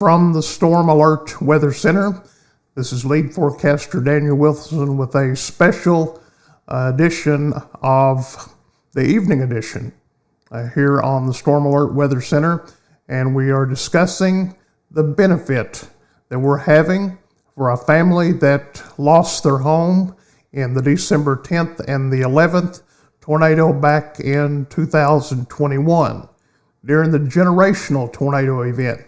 From the Storm Alert Weather Center, this is lead forecaster Daniel Wilson with a special edition of the evening edition here on the Storm Alert Weather Center, and we are discussing the benefit that we're having for a family that lost their home in the December 10th and the 11th tornado back in 2021 during the generational tornado event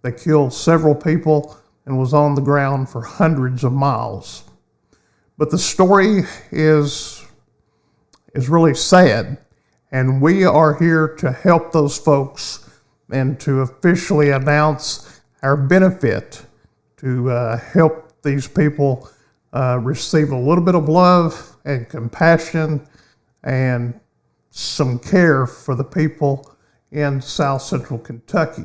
that killed several people and was on the ground for hundreds of miles. But the story is really sad, and we are here to help those folks and to officially announce our benefit to help these people receive a little bit of love and compassion and some care for the people in South Central Kentucky.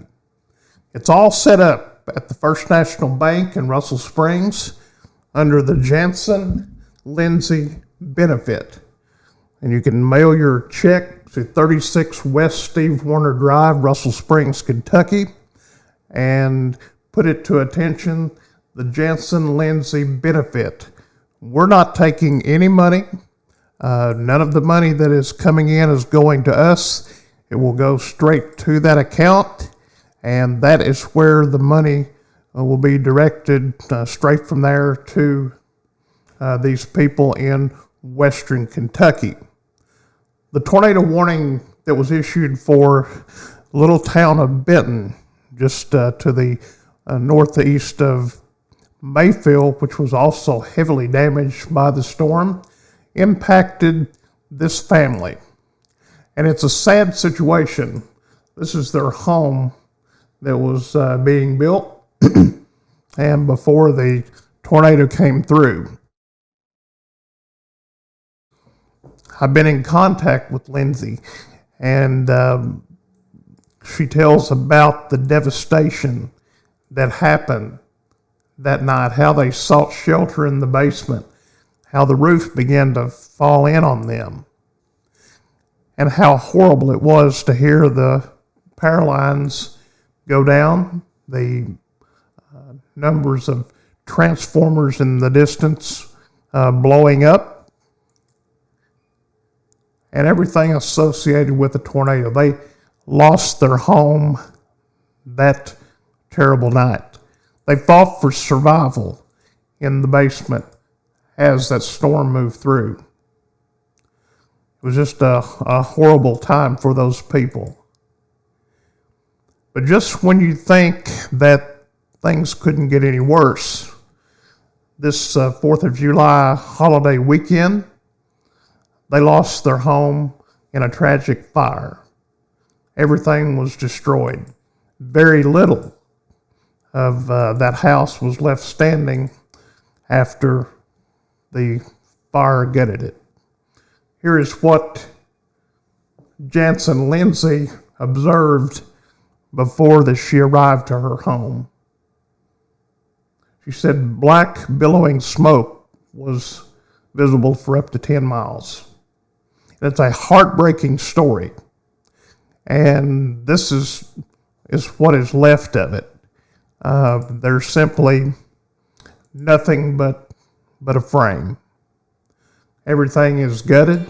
It's all set up at the First National Bank in Russell Springs under the Jansen Lindsay benefit. And you can mail your check to 36 West Steve Warner Drive, Russell Springs, Kentucky, and put it to attention, the Jansen Lindsay benefit. We're not taking any money. None of the money that is coming in is going to us. It will go straight to that account, and that is where the money will be directed straight from there to these people in western Kentucky. The tornado warning that was issued for the little town of Benton, just to the northeast of Mayfield, which was also heavily damaged by the storm, impacted this family. And it's a sad situation. This is their home that was being built and before the tornado came through. I've been in contact with Lindsay, and she tells about the devastation that happened that night, how they sought shelter in the basement, how the roof began to fall in on them, and how horrible it was to hear the power lines go down, the numbers of transformers in the distance blowing up, and everything associated with the tornado. They lost their home that terrible night. They fought for survival in the basement as that storm moved through. It was just a horrible time for those people. But just when you think that things couldn't get any worse, this 4th of July holiday weekend, they lost their home in a tragic fire. Everything was destroyed. Very little of that house was left standing after the fire gutted it. Here is what Jansen Lindsay observed before she arrived to her home. She said black billowing smoke was visible for up to 10 miles. It's a heartbreaking story, and this is what is left of it. There's simply nothing but a frame. Everything is gutted.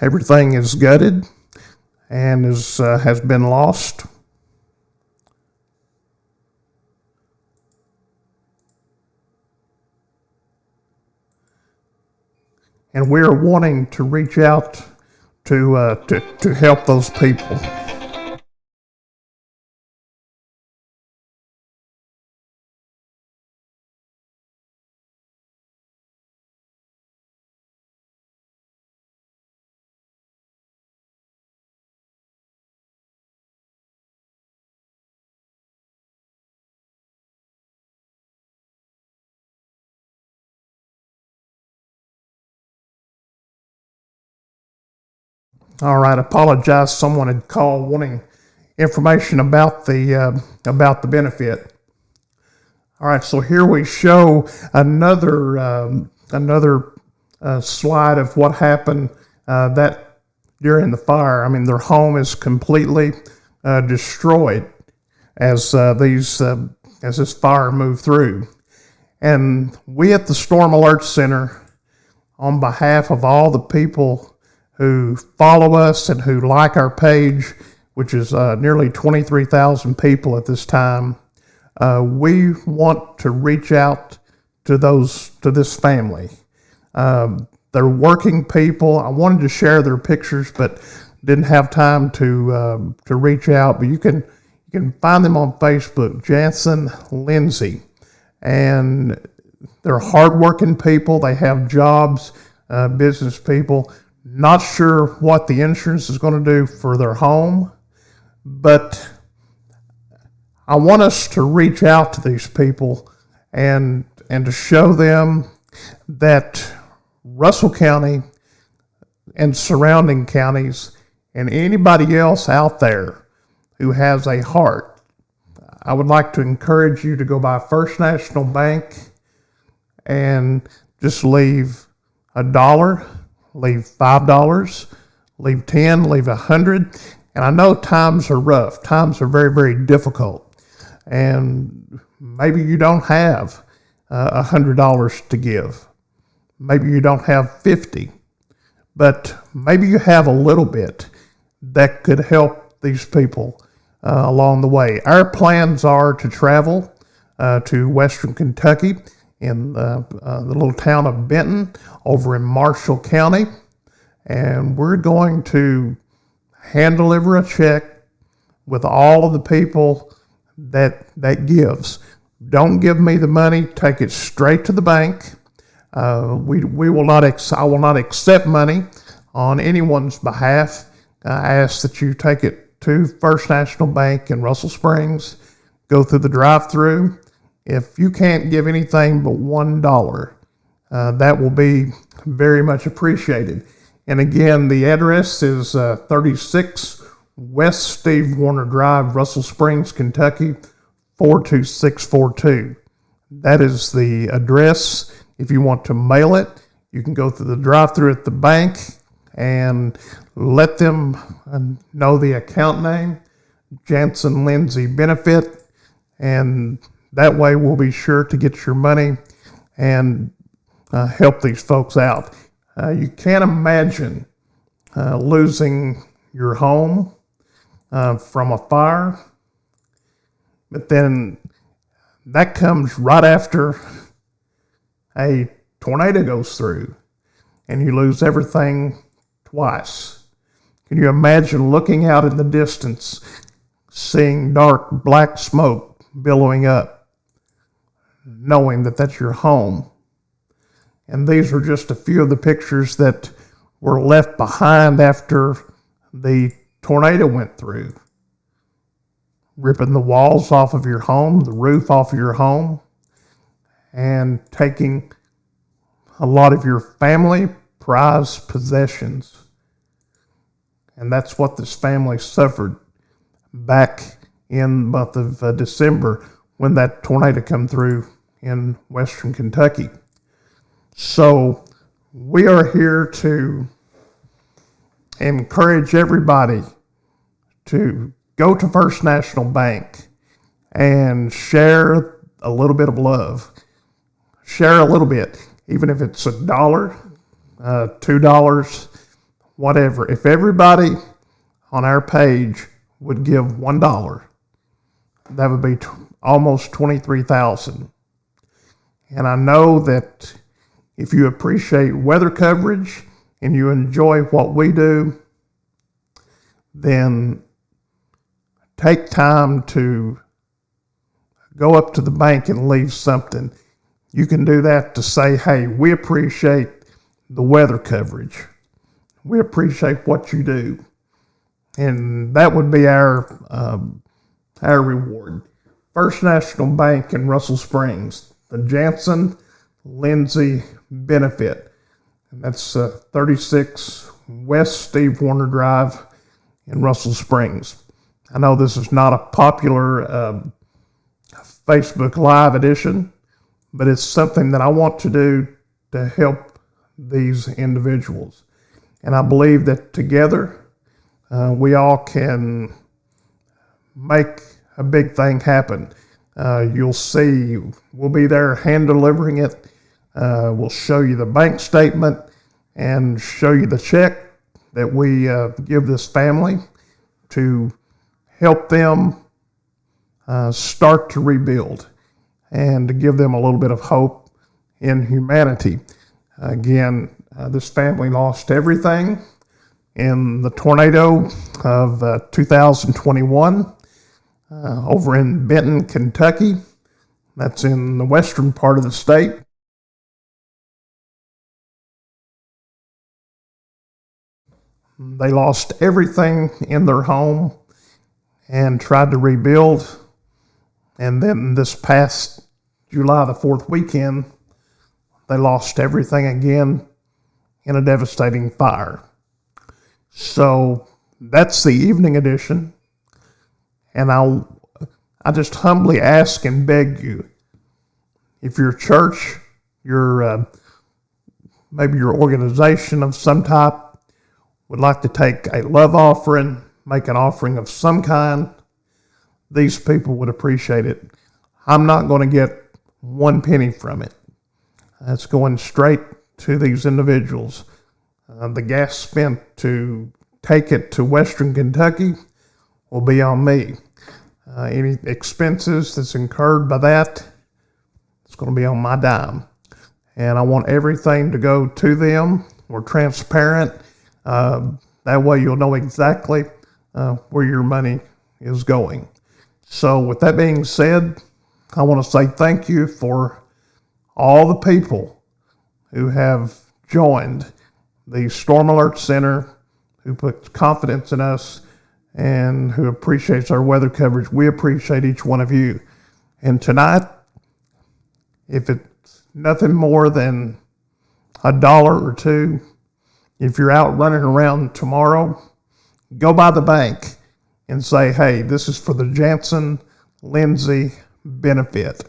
Everything is gutted and has been lost. And we're wanting to reach out to help those people. All right, apologize. Someone had called wanting information about the benefit. All right, so here we show another slide of what happened that during the fire. I mean, their home is completely destroyed as this fire moved through. And we at the Storm Alert Center, on behalf of all the people who follow us and who like our page, which is nearly 23,000 people at this time, we want to reach out to this family. They're working people. I wanted to share their pictures, but didn't have time to reach out. But you can find them on Facebook, Jansen Lindsay, and they're hardworking people. They have jobs, business people. Not sure what the insurance is going to do for their home, but I want us to reach out to these people and to show them that Russell County and surrounding counties and anybody else out there who has a heart, I would like to encourage you to go by First National Bank and just leave $1, leave $5, leave $10, leave $100. And I know times are rough. Times are very, very difficult. And maybe you don't have $100 to give. Maybe you don't have 50, but maybe you have a little bit that could help these people along the way. Our plans are to travel to Western Kentucky in the little town of Benton over in Marshall County, and we're going to hand deliver a check with all of the people that gives. Don't give me the money. Take it straight to the bank. We will not. I will not accept money on anyone's behalf. I ask that you take it to First National Bank in Russell Springs. Go through the drive-through. If you can't give anything but $1, that will be very much appreciated. And again, the address is 36 West Steve Warner Drive, Russell Springs, Kentucky, 42642. That is the address. If you want to mail it, you can go through the drive-thru at the bank and let them know the account name, Jansen Lindsay Benefit, and that way we'll be sure to get your money and help these folks out. You can't imagine losing your home from a fire, but then that comes right after a tornado goes through and you lose everything twice. Can you imagine looking out in the distance, seeing dark black smoke billowing up, knowing that that's your home? And these are just a few of the pictures that were left behind after the tornado went through, ripping the walls off of your home, the roof off of your home, and taking a lot of your family prized possessions. And that's what this family suffered back in the month of December when that tornado come through in Western Kentucky. So we are here to encourage everybody to go to First National Bank and share a little bit of love. Share a little bit, even if it's $1, $2, whatever. If everybody on our page would give $1, that would be almost 23,000. And I know that if you appreciate weather coverage and you enjoy what we do, then take time to go up to the bank and leave something. You can do that to say, hey, we appreciate the weather coverage. We appreciate what you do. And that would be our reward. First National Bank in Russell Springs, the Jansen Lindsay Benefit. And that's 36 West Steve Warner Drive in Russell Springs. I know this is not a popular Facebook Live edition, but it's something that I want to do to help these individuals. And I believe that together we all can make a big thing happen. You'll see, we'll be there hand delivering it. We'll show you the bank statement and show you the check that we give this family to help them start to rebuild and to give them a little bit of hope in humanity. Again, this family lost everything in the tornado of 2021 over in Benton, Kentucky. That's in the western part of the state. They lost everything in their home and tried to rebuild. And then this past July the 4th weekend, they lost everything again in a devastating fire. So that's the evening edition. And I just humbly ask and beg you, if your church, maybe your organization of some type would like to take a love offering, make an offering of some kind, these people would appreciate it. I'm not going to get 1 penny from it. It's going straight to these individuals. The gas spent to take it to Western Kentucky will be on me. Any expenses that's incurred by that, it's going to be on my dime. And I want everything to go to them. We're transparent. That way you'll know exactly where your money is going. So with that being said, I want to say thank you for all the people who have joined the Storm Alert Center, who put confidence in us and who appreciates our weather coverage. We appreciate each one of you. And tonight, if it's nothing more than $1 or $2, if you're out running around tomorrow, go by the bank and say, hey, this is for the Jansen Lindsay benefit.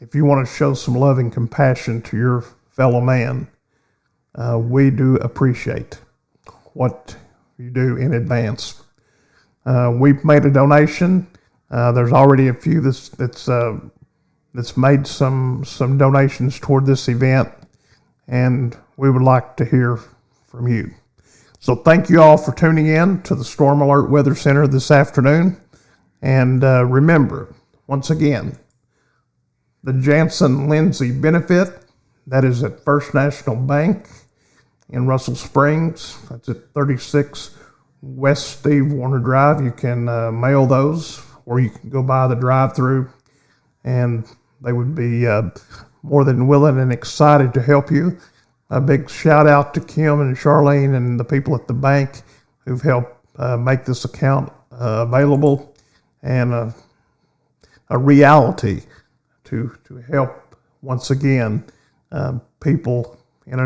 If you want to show some love and compassion to your fellow man, we do appreciate what you do in advance. We've made a donation. There's already a few that's made some donations toward this event, and we would like to hear from you. So thank you all for tuning in to the Storm Alert Weather Center this afternoon. And remember, once again, the Jansen Lindsay benefit, that is at First National Bank in Russell Springs. That's at 36 West Steve Warner Drive. You can mail those, or you can go by the drive-through, and they would be more than willing and excited to help you. A big shout out to Kim and Charlene and the people at the bank who've helped make this account available and a reality to help, once again, people